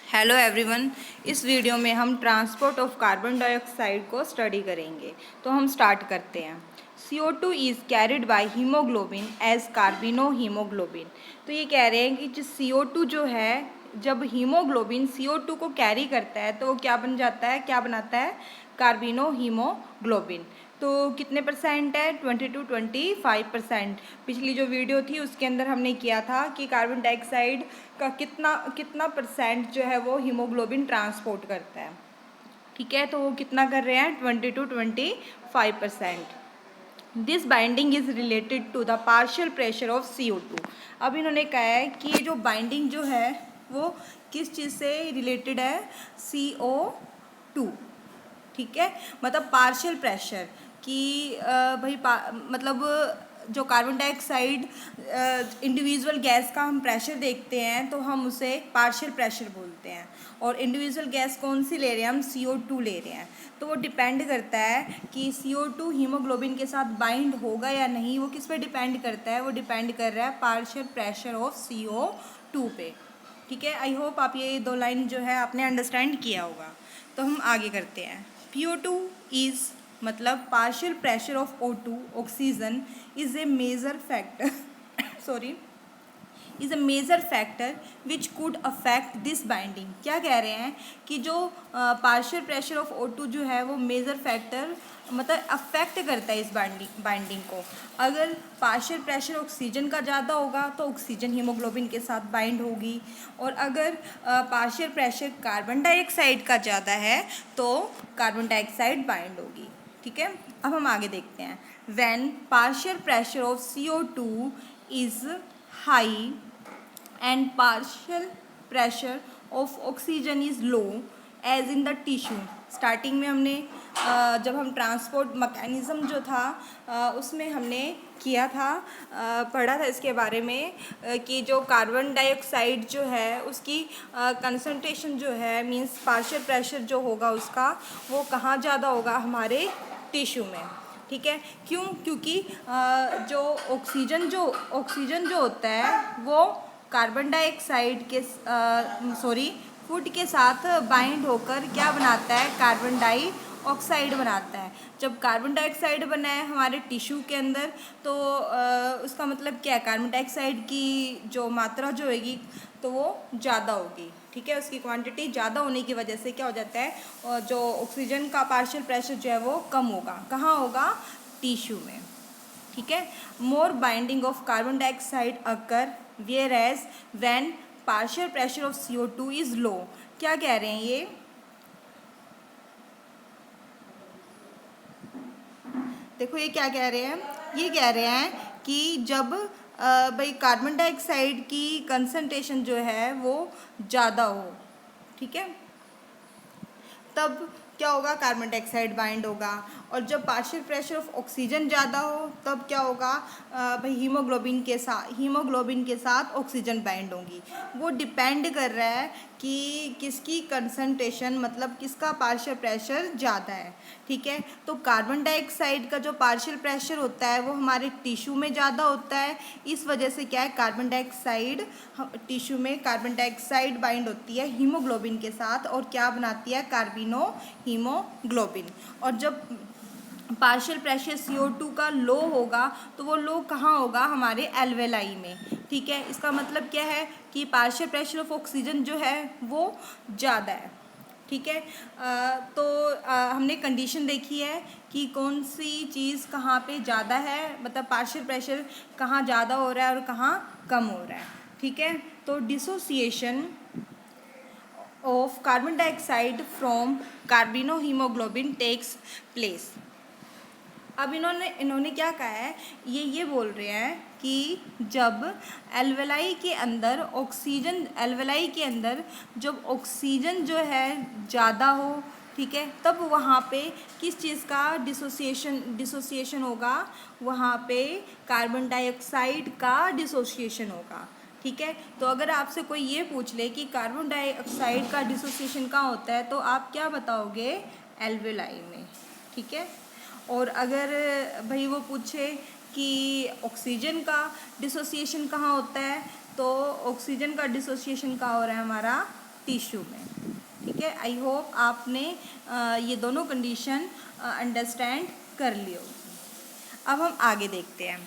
Hello everyone. इस video में हम ट्रांसपोर्ट ऑफ कार्बन डाइऑक्साइड को स्टडी करेंगे। तो हम स्टार्ट करते हैं। CO2 is carried by haemoglobin as carbamino haemoglobin. तो ये कह रहे हैं कि जो CO2 जो है, जब हीमोग्लोबिन CO2 को कैरी करता है तो वो क्या बन जाता है, क्या बनाता है, कार्बिनो हीमोग्लोबिन। तो कितने परसेंट है, 20 to 25%। पिछली जो वीडियो थी उसके अंदर हमने किया था कि कार्बन डाइऑक्साइड का कितना कितना परसेंट जो है वो हीमोग्लोबिन ट्रांसपोर्ट करता है। ठीक है, तो वो कितना कर रहे हैं, 20 to 25%। This binding is related to the partial pressure of CO2। अब इन्होंने कहा है कि ये जो बाइंडिंग जो है वो किस चीज़ से रिलेटेड है, CO2। ठीक है, मतलब पार्शियल प्रेशर कि भाई मतलब जो कार्बन डाइऑक्साइड इंडिविजुअल गैस का हम प्रेशर देखते हैं तो हम उसे पार्शियल प्रेशर बोलते हैं। और इंडिविजुअल गैस कौन सी ले रहे हैं, हम CO2 ले रहे हैं। तो वो डिपेंड करता है कि CO2 हीमोग्लोबिन के साथ बाइंड होगा या नहीं। वो किस पे डिपेंड करता है, वो डिपेंड कर रहा है पार्शियल प्रेशर ऑफ CO2 पे। ठीक है, आई होप आप ये दो लाइन जो है आपने अंडरस्टैंड किया होगा। तो हम आगे करते हैं। PO2 इज़ मतलब partial pressure of O2 oxygen is a major factor sorry is a major factor which could affect this binding. क्या कह रहे हैं कि जो पार्शियल प्रेशर ऑफ O2 जो है वो मेजर फैक्टर मतलब अफेक्ट करता है इस बाइंडिंग को। अगर पार्शियल प्रेशर ऑक्सीजन का ज़्यादा होगा तो ऑक्सीजन हीमोग्लोबिन के साथ बाइंड होगी, और अगर पार्शियल प्रेशर कार्बन डाइऑक्साइड का ज़्यादा है तो कार्बन डाइऑक्साइड बाइंड होगी। ठीक है, अब हम आगे देखते हैं। When partial pressure of CO2 is high and partial pressure of oxygen is low as in the tissue। Starting में हमने जब हम ट्रांसपोर्ट मैकेनिज़्म जो था उसमें हमने किया था, पढ़ा था इसके बारे में कि जो कार्बन डाइऑक्साइड जो है उसकी कंसंट्रेशन जो है मींस पार्शियल प्रेशर जो होगा उसका वो कहाँ ज़्यादा होगा, हमारे टिश्यू में। ठीक है, क्यों, क्योंकि जो ऑक्सीजन जो होता है वो कार्बन डाइऑक्साइड के फूड के साथ बाइंड होकर क्या बनाता है, कार्बन डाइऑक्साइड बनाता है। जब कार्बन डाइऑक्साइड बना है हमारे टिश्यू के अंदर तो उसका मतलब क्या है, कार्बन डाइऑक्साइड की जो मात्रा जो होगी तो वो ज़्यादा होगी। ठीक है, उसकी क्वांटिटी ज़्यादा होने की वजह से क्या हो जाता है, और जो ऑक्सीजन का पार्शियल प्रेशर जो है वो कम होगा। कहाँ होगा, टिश्यू में। ठीक है, more binding of carbon dioxide occur whereas when partial pressure of CO2 is low. क्या कह रहे हैं ये, देखो ये क्या कह रहे हैं, ये कह रहे हैं कि जब भाई कार्बन डाइऑक्साइड की कंसंट्रेशन जो है वो ज़्यादा हो, ठीक है, तब क्या होगा, कार्बन डाइऑक्साइड बाइंड होगा। और जब पार्शियल प्रेशर ऑफ ऑक्सीजन ज़्यादा हो तब क्या होगा, भाई हीमोग्लोबिन के साथ ऑक्सीजन बाइंड होंगी। वो डिपेंड कर रहा है कि किसकी कंसंट्रेशन मतलब किसका पार्शियल प्रेशर ज़्यादा है। ठीक है, तो कार्बन डाइऑक्साइड का जो पार्शियल प्रेशर होता है वो हमारे टिश्यू में ज़्यादा होता है। इस वजह से क्या है, कार्बन डाइऑक्साइड टिश्यू में कार्बन डाइऑक्साइड बाइंड होती है हीमोग्लोबिन के साथ और क्या बनाती है, कार्बिनो हीमोग्लोबिन। और जब पार्शियल प्रेशर CO2 का लो होगा तो वो लो कहाँ होगा, हमारे एल्वेलाई में। ठीक है, इसका मतलब क्या है कि पार्शियल प्रेशर ऑफ ऑक्सीजन जो है वो ज़्यादा है। ठीक है, तो हमने कंडीशन देखी है कि कौन सी चीज़ कहाँ पे ज़्यादा है, मतलब पार्शियल प्रेशर कहाँ ज़्यादा हो रहा है और कहाँ कम हो रहा है। ठीक है, तो dissociation of carbon dioxide from carbamino haemoglobin takes place. अब इन्होंने क्या कहा है, ये बोल रहे हैं कि जब एल्वेलाई के अंदर जब ऑक्सीजन जो है ज़्यादा हो, ठीक है, तब वहाँ पे किस चीज़ का डिसोसिएशन होगा, वहाँ पे कार्बन डाइऑक्साइड का डिसोसिएशन होगा। ठीक है, तो अगर आपसे कोई ये पूछ ले कि कार्बन डाइऑक्साइड का डिसोसिएशन कहाँ होता है तो आप क्या बताओगे, एल्वेलाई में। ठीक है, और अगर भाई वो पूछे कि ऑक्सीजन का डिसोसिएशन कहाँ होता है तो ऑक्सीजन का डिसोसिएशन कहाँ हो रहा है, हमारा टिश्यू में। ठीक है, आई होप आपने ये दोनों कंडीशन अंडरस्टैंड कर लियो। अब हम आगे देखते हैं।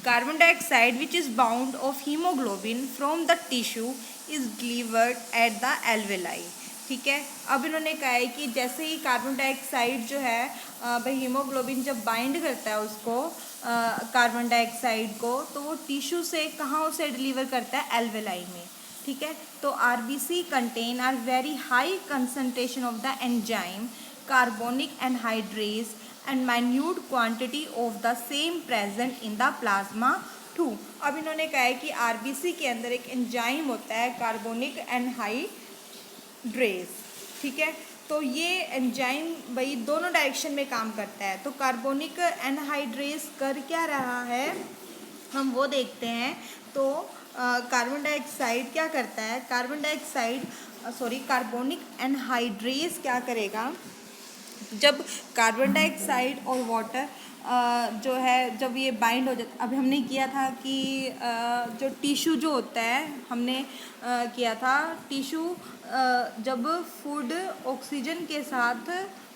Carbon dioxide which is bound of haemoglobin from the tissue is delivered at the alveoli. ठीक है, अब इन्होंने कहा है कि जैसे ही कार्बन डाइऑक्साइड जो है भाई हीमोग्लोबिन जब बाइंड करता है उसको कार्बन डाइऑक्साइड को, तो वो टिश्यू से कहाँ उसे डिलीवर करता है, एल्वेलाई में। ठीक है, तो RBC contain are very high concentration of the enzyme carbonic anhydrase and minute quantity of the same present in the plasma too। अब इन्होंने कहा है कि आरबीसी के अंदर एक एंजाइम होता है कार्बोनिक एनहाइड्रेज। ठीक है, तो ये एंजाइम भाई दोनों डायरेक्शन में काम करता है। तो कार्बोनिक एनहाइड्रेज कर क्या रहा है, हम वो देखते हैं। तो कार्बन डाइऑक्साइड क्या करता है, कार्बोनिक एनहाइड्रेज क्या करेगा, जब कार्बन डाइऑक्साइड और वाटर जो है जब ये बाइंड हो जाता, अभी हमने किया था कि जो टिश्यू जो होता है हमने किया था, टिश्यू जब फूड ऑक्सीजन के साथ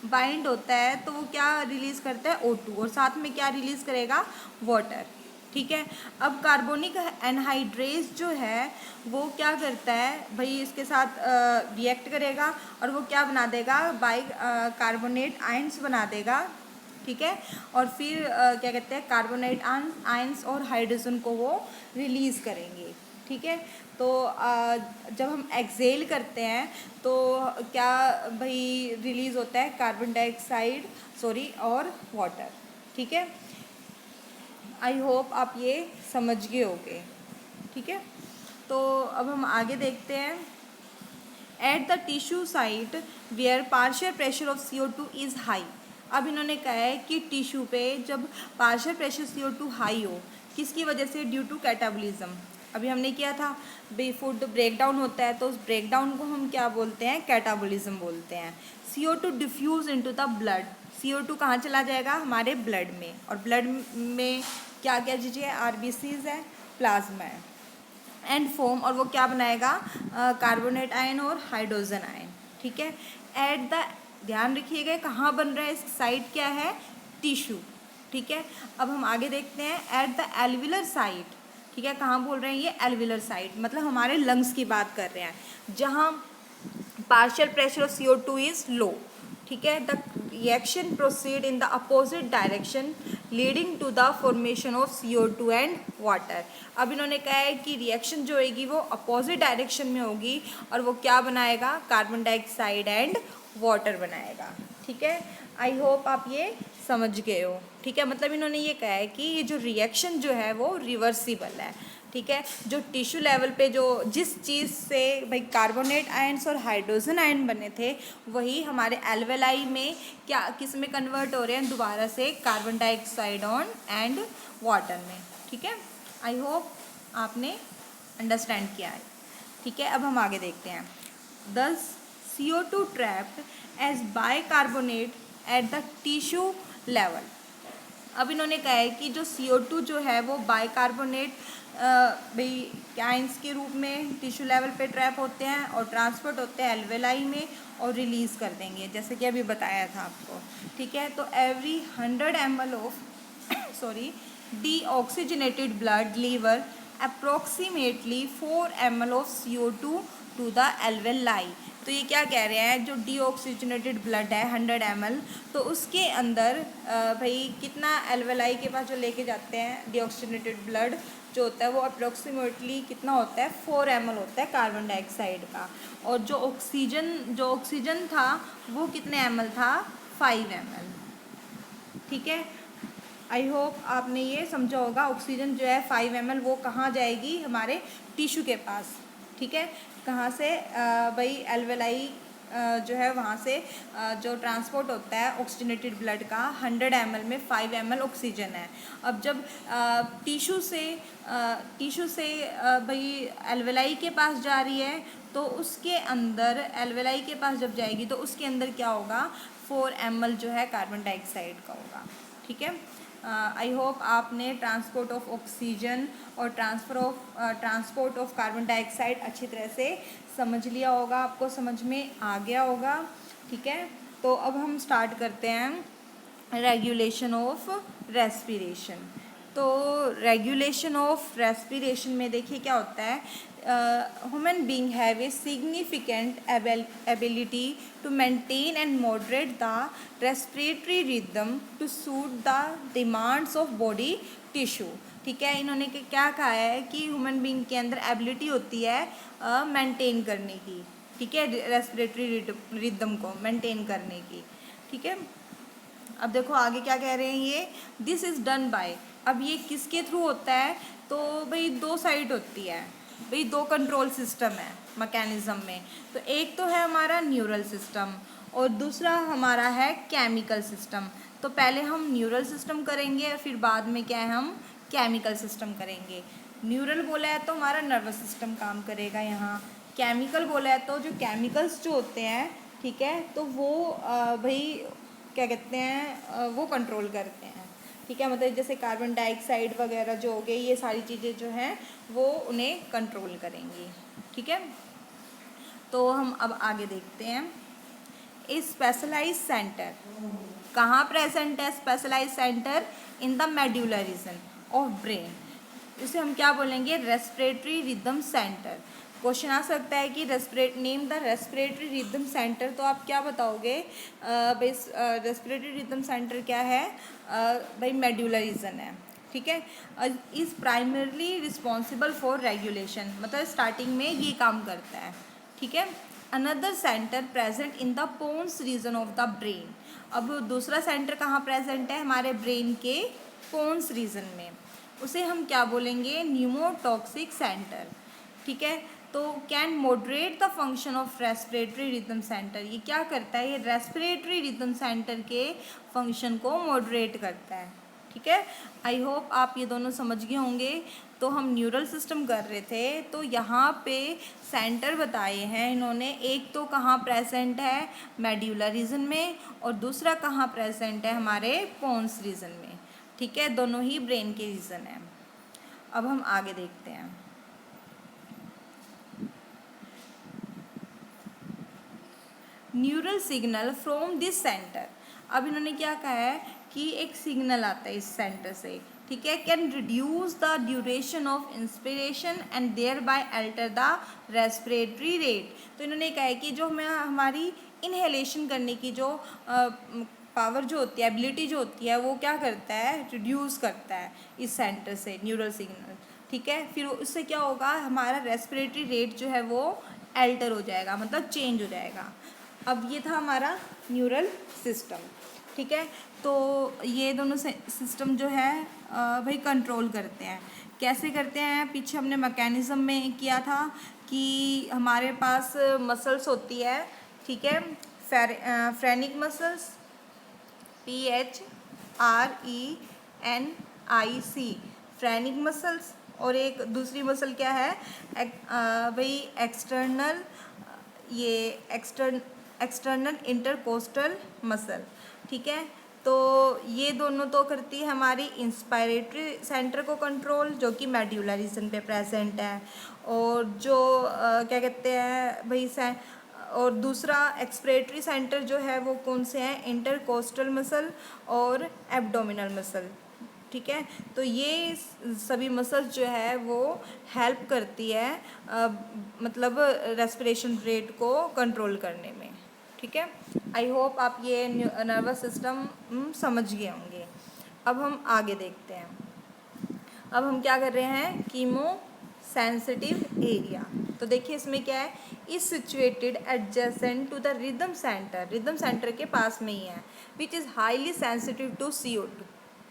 बाइंड होता है तो वो क्या रिलीज़ करता है, O2, और साथ में क्या रिलीज़ करेगा, वाटर। ठीक है, अब कार्बोनिक एनहाइड्रेज जो है वो क्या करता है भाई, इसके साथ रिएक्ट करेगा और वो क्या बना देगा, बाई कार्बोनेट आयंस बना देगा। ठीक है, और फिर क्या कहते हैं, कार्बोनेट आयंस और हाइड्रोजन को वो रिलीज़ करेंगे। ठीक है, तो जब हम एक्सेल करते हैं तो क्या भाई रिलीज़ होता है, कार्बन डाइऑक्साइड और वाटर। ठीक है, आई होप आप ये समझ गए होंगे। ठीक है, तो अब हम आगे देखते हैं। At the tissue site where partial pressure of CO2 is high. अब इन्होंने कहा है कि टिश्यू पे जब पार्शियल प्रेशर CO2 हाई हो, किसकी वजह से, ड्यू टू कैटाबोलिज्म। अभी हमने किया था भाई फूड ब्रेकडाउन होता है तो उस ब्रेकडाउन को हम क्या बोलते हैं, कैटाबोलिज्म बोलते हैं। CO2 diffuse into the blood. CO2 कहाँ चला जाएगा, हमारे ब्लड में, और ब्लड में क्या क्या चीज़ें, आरबीसीज है, प्लाज्मा है, एंड फॉर्म, और वो क्या बनाएगा, कार्बोनेट आयन और हाइड्रोजन आयन। ठीक है, एट द, ध्यान रखिएगा कहाँ बन रहा है, इस साइट क्या है, टिश्यू। ठीक है, अब हम आगे देखते हैं। एट द एल्विलर साइट, ठीक है, कहाँ बोल रहे हैं ये, एल्विलर साइट, मतलब हमारे लंग्स की बात कर रहे हैं, जहाँ partial pressure of CO2 is low. ठीक है, the reaction proceed in the opposite direction leading to the formation of CO2 and water. अब इन्होंने कहा है कि रिएक्शन जो होगी वो अपोजिट डायरेक्शन में होगी और वो क्या बनाएगा, कार्बन डाइऑक्साइड एंड वाटर बनाएगा। ठीक है, आई होप आप ये समझ गए हो। ठीक है, मतलब इन्होंने ये कहा है कि ये जो रिएक्शन जो है वो रिवर्सिबल है। ठीक है, जो टिश्यू लेवल पे जो जिस चीज़ से भाई कार्बोनेट आयंस और हाइड्रोजन आयन बने थे, वही हमारे एल्वेलाई में क्या किस में कन्वर्ट हो रहे हैं, दोबारा से carbon dioxide on and water में। ठीक है, आई होप आपने अंडरस्टैंड किया है। ठीक है, अब हम आगे देखते हैं। Thus CO2 trapped as bicarbonate at the tissue level. अब इन्होंने कहा है कि जो CO2 जो है वो बाइकार्बोनेट भाई आयंस के रूप में टिश्यू लेवल पे ट्रैप होते हैं और ट्रांसपोर्ट होते हैं एल्वेलाई में और रिलीज़ कर देंगे, जैसे कि अभी बताया था आपको। ठीक है, तो every 100 ml of deoxygenated blood deliver approximately 4 ml of CO2 to the alveoli. तो ये क्या कह रहे हैं, जो डीऑक्सीजनेटेड ब्लड है 100 ml, तो उसके अंदर भाई कितना एल्वेलाई के पास जो लेके जाते हैं डीऑक्सीजनेटेड ब्लड जो होता है वो अप्रोक्सीमेटली कितना होता है, 4 ml होता है कार्बन डाइऑक्साइड का, और जो ऑक्सीजन था वो कितने ml था, 5 ml। ठीक है, आई होप आपने ये समझा होगा। ऑक्सीजन जो है 5 ml वो कहाँ जाएगी, हमारे टिश्यू के पास। ठीक है, कहाँ से भाई एल्वेलाई जो है वहाँ से जो ट्रांसपोर्ट होता है ऑक्सीजनेटेड ब्लड का 100 ml में 5 ml ऑक्सीजन है। अब जब टिश्यू से भाई एल्वेलाई के पास जा रही है तो उसके अंदर एल्वेलाई के पास जब जाएगी तो उसके अंदर क्या होगा, 4 ml जो है कार्बन डाइऑक्साइड का होगा। ठीक है, आई होप आपने ट्रांसपोर्ट ऑफ ऑक्सीजन और ट्रांसपोर्ट ऑफ कार्बन डाइऑक्साइड अच्छी तरह से समझ लिया होगा, आपको समझ में आ गया होगा। ठीक है, तो अब हम स्टार्ट करते हैं रेगुलेशन ऑफ रेस्पिरेशन। तो रेगुलेशन ऑफ रेस्पिरेशन में देखिए क्या होता है, human being have a significant ability to maintain and moderate the respiratory rhythm to suit the demands of body tissue. ठीक है, इन्होंने क्या कहा है कि ह्यूमन बीइंग के अंदर एबिलिटी होती है मेंटेन करने की। ठीक है, रेस्पिरेटरी रिदम को मेंटेन करने की। ठीक है, अब देखो आगे क्या कह रहे हैं ये, दिस इज़ डन बाय। अब ये किसके थ्रू होता है, तो भाई दो साइड होती है, भाई दो कंट्रोल सिस्टम है मैकेनिज्म में। तो एक तो है हमारा न्यूरल सिस्टम और दूसरा हमारा है केमिकल सिस्टम। तो पहले हम न्यूरल सिस्टम करेंगे और फिर बाद में क्या है हम केमिकल सिस्टम करेंगे। न्यूरल बोला है तो हमारा नर्वस सिस्टम काम करेगा यहाँ, केमिकल बोला है तो जो केमिकल्स जो होते हैं, ठीक है, तो वो भाई क्या कहते हैं वो कंट्रोल करते हैं। ठीक है, मतलब जैसे कार्बन डाइऑक्साइड वगैरह जो हो गए, ये सारी चीज़ें जो हैं वो उन्हें कंट्रोल करेंगी। ठीक है, तो हम अब आगे देखते हैं। स्पेशलाइज सेंटर कहाँ प्रेजेंट है? Specialise centre in the medullary region of brain, इसे हम क्या बोलेंगे? Respiratory rhythm centre. क्वेश्चन आ सकता है कि name the respiratory rhythm centre, तो आप क्या बताओगे? भाई रेस्पिरेटरी रिदम सेंटर क्या है? भाई मेड्यूलर रीजन है। ठीक है, is primarily responsible for regulation, मतलब स्टार्टिंग में ये काम करता है। ठीक है, another centre present in the pons region of the brain. अब दूसरा सेंटर कहाँ प्रेजेंट है? हमारे ब्रेन के पोन्स रीजन में, उसे हम क्या बोलेंगे? Pneumotaxic centre. ठीक है, तो can moderate the function of respiratory rhythm centre. ये क्या करता है? ये रेस्पिरेटरी रिदम सेंटर के फंक्शन को मॉडरेट करता है। ठीक है, आई होप आप ये दोनों समझ गए होंगे। तो हम न्यूरल सिस्टम कर रहे थे, तो यहाँ पे सेंटर बताए हैं इन्होंने, एक तो कहाँ प्रेजेंट है? मेड्यूलर रीजन में, और दूसरा कहाँ प्रेजेंट है? हमारे पोन्स रीजन में। ठीक है, दोनों ही ब्रेन के रीजन है। अब हम आगे देखते हैं। Neural signal from this centre. अब इन्होंने क्या कहा है कि एक सिग्नल आता है इस सेंटर से। ठीक है, can reduce the duration of inspiration and thereby alter the respiratory rate. तो इन्होंने कहा है कि जो हमारी इनहेलेशन करने की जो पावर जो होती है, एबिलिटी जो होती है, वो क्या करता है? रिड्यूस करता है इस सेंटर से न्यूरल सिग्नल। ठीक है, फिर उससे क्या होगा? हमारा रेस्पिरेटरी रेट जो है वो अल्टर हो जाएगा, मतलब चेंज हो जाएगा। अब ये था हमारा न्यूरल सिस्टम। ठीक है, तो ये दोनों सिस्टम जो है भाई कंट्रोल करते हैं। कैसे करते हैं? पीछे हमने मैकेनिज्म में किया था कि हमारे पास मसल्स होती है। ठीक है, phrenic muscles, PHRENIC, phrenic muscles, और एक दूसरी मसल क्या है? भाई एक्सटर्नल, ये एक्सटर्नल इंटरकोस्टल मसल। ठीक है, तो ये दोनों तो करती है हमारी इंस्पायरेटरी सेंटर को कंट्रोल, जो कि मेड्यूलर रीजन पे प्रेजेंट है, और जो क्या कहते हैं भाई और दूसरा एक्सपिरेटरी सेंटर जो है वो कौन से हैं? इंटरकोस्टल मसल और एब्डोमिनल मसल। ठीक है, तो ये सभी मसल्स जो है वो हेल्प करती है मतलब रेस्पिरेशन रेट को कंट्रोल करने में। ठीक है, आई होप आप ये नर्वस सिस्टम समझ गए होंगे। अब हम आगे देखते हैं। अब हम क्या कर रहे हैं? Chemo sensitive area. तो देखिए इसमें क्या है? Is situated adjacent to the rhythm centre, rhythm centre के पास में ही है, which is highly sensitive to CO2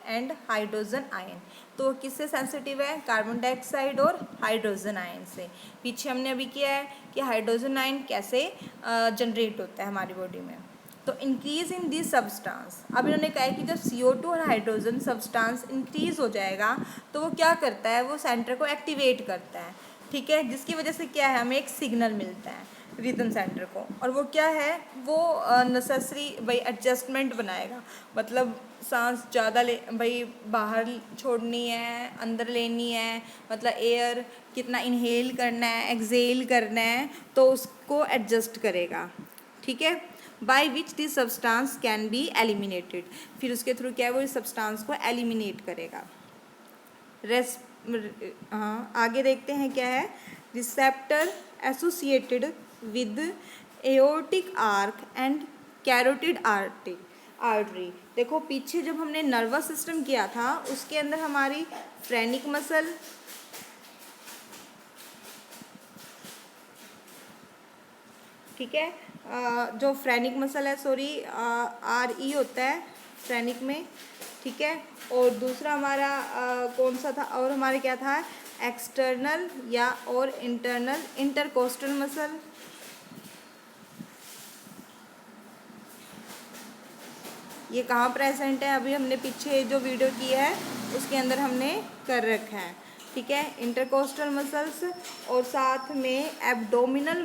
and hydrogen ion. तो किससे सेंसिटिव है? कार्बन डाइऑक्साइड और हाइड्रोजन आयन से। पीछे हमने अभी किया है कि हाइड्रोजन आयन कैसे जनरेट होता है हमारी बॉडी में। तो इंक्रीज इन दिस सब्सटेंस। अब इन्होंने कहा है कि जब CO2 और हाइड्रोजन सब्सटेंस इंक्रीज हो जाएगा तो वो क्या करता है? वो सेंटर को एक्टिवेट करता है। ठीक है, जिसकी वजह से क्या है? हमें एक सिग्नल मिलता है। रिदम सेंटर को। और वो क्या है, वो नेसेसरी भाई एडजस्टमेंट बनाएगा, मतलब सांस ज़्यादा ले भाई बाहर छोड़नी है, अंदर लेनी है, मतलब एयर कितना इनहेल करना है, एक्सहेल करना है, तो उसको एडजस्ट करेगा। ठीक है, by which this substance can be eliminated, फिर उसके थ्रू क्या है वो इस सब्सटेंस को एलिमिनेट करेगा। रेस हाँ, आगे देखते हैं क्या है, receptor associated with aortic arch and carotid artery. देखो पीछे जब हमने नर्वस सिस्टम किया था उसके अंदर हमारी फ्रेनिक मसल, ठीक है, जो फ्रेनिक मसल है, सॉरी RE होता है फ्रेनिक में, ठीक है। और दूसरा हमारा कौन सा था, और हमारे क्या था, एक्सटर्नल या और इंटरनल इंटरकोस्टल मसल, ये कहाँ प्रेजेंट है, अभी हमने पीछे जो वीडियो की है उसके अंदर हमने कर रखा है। ठीक है, इंटरकोस्टल मसल्स, और साथ में एब्डोमिनल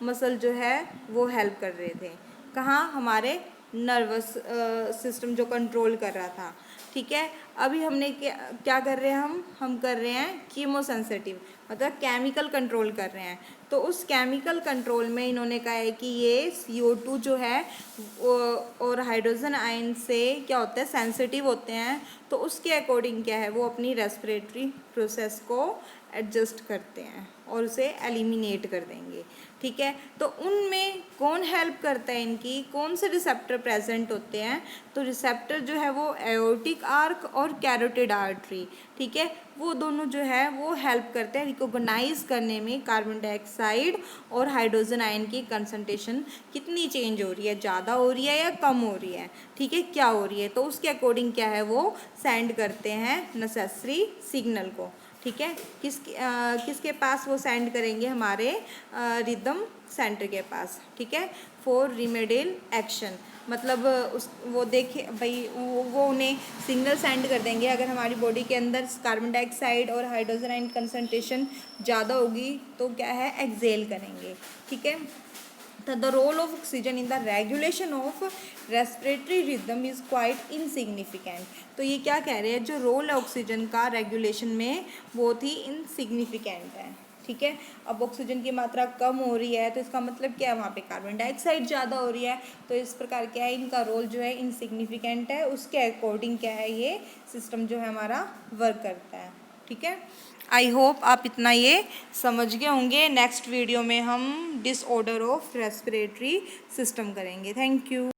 मसल जो है वो हेल्प कर रहे थे, कहाँ, हमारे नर्वस सिस्टम जो कंट्रोल कर रहा था। ठीक है, अभी हमने क्या कर रहे हैं, हम कर रहे हैं कीमोसेंसिटिव, मतलब केमिकल कंट्रोल कर रहे हैं। तो उस केमिकल कंट्रोल में इन्होंने कहा है कि ये CO2 जो है और हाइड्रोजन आयन से क्या होता है, सेंसिटिव होते हैं, तो उसके अकॉर्डिंग क्या है वो अपनी रेस्पिरेटरी प्रोसेस को एडजस्ट करते हैं और उसे एलिमिनेट कर देंगे। ठीक है, तो उनमें कौन हेल्प करता है, इनकी कौन से रिसेप्टर प्रेजेंट होते हैं, तो रिसेप्टर जो है वो एओर्टिक आर्क और कैरोटिड आर्टरी, ठीक है, वो दोनों जो है वो हेल्प करते हैं रिकॉग्नाइज करने में कार्बन डाइऑक्साइड और हाइड्रोजन आयन की कंसंट्रेशन कितनी चेंज हो रही है, ज़्यादा हो रही है या कम हो रही है, ठीक है, क्या हो रही है, तो उसके अकॉर्डिंग क्या है वो सेंड करते हैं नेसेसरी सिग्नल को। ठीक है, किसके पास वो सेंड करेंगे, हमारे रिदम सेंटर के पास। ठीक है, फॉर रिमेडियल एक्शन, मतलब उस वो देखे भाई वो उन्हें सिग्नल सेंड कर देंगे अगर हमारी बॉडी के अंदर कार्बन डाइऑक्साइड और हाइड्रोजन आयन कंसंट्रेशन ज़्यादा होगी तो क्या है, एक्सहेल करेंगे। ठीक है, the role of oxygen in the regulation of respiratory rhythm is quite insignificant। तो ये क्या कह रहे हैं, जो रोल है ऑक्सीजन का रेगुलेशन में बहुत ही इनसिग्निफिकेंट है। ठीक है, अब ऑक्सीजन की मात्रा कम हो रही है तो इसका मतलब क्या है, वहाँ पे कार्बन डाइऑक्साइड ज़्यादा हो रही है, तो इस प्रकार क्या है, इनका रोल जो है इनसिग्निफिकेंट है, उसके अकॉर्डिंग क्या है ये सिस्टम जो है हमारा वर्क करता है। ठीक है, आई होप आप इतना ये समझ गए होंगे। नेक्स्ट वीडियो में हम डिसऑर्डर ऑफ रेस्पिरेटरी सिस्टम करेंगे। Thank you.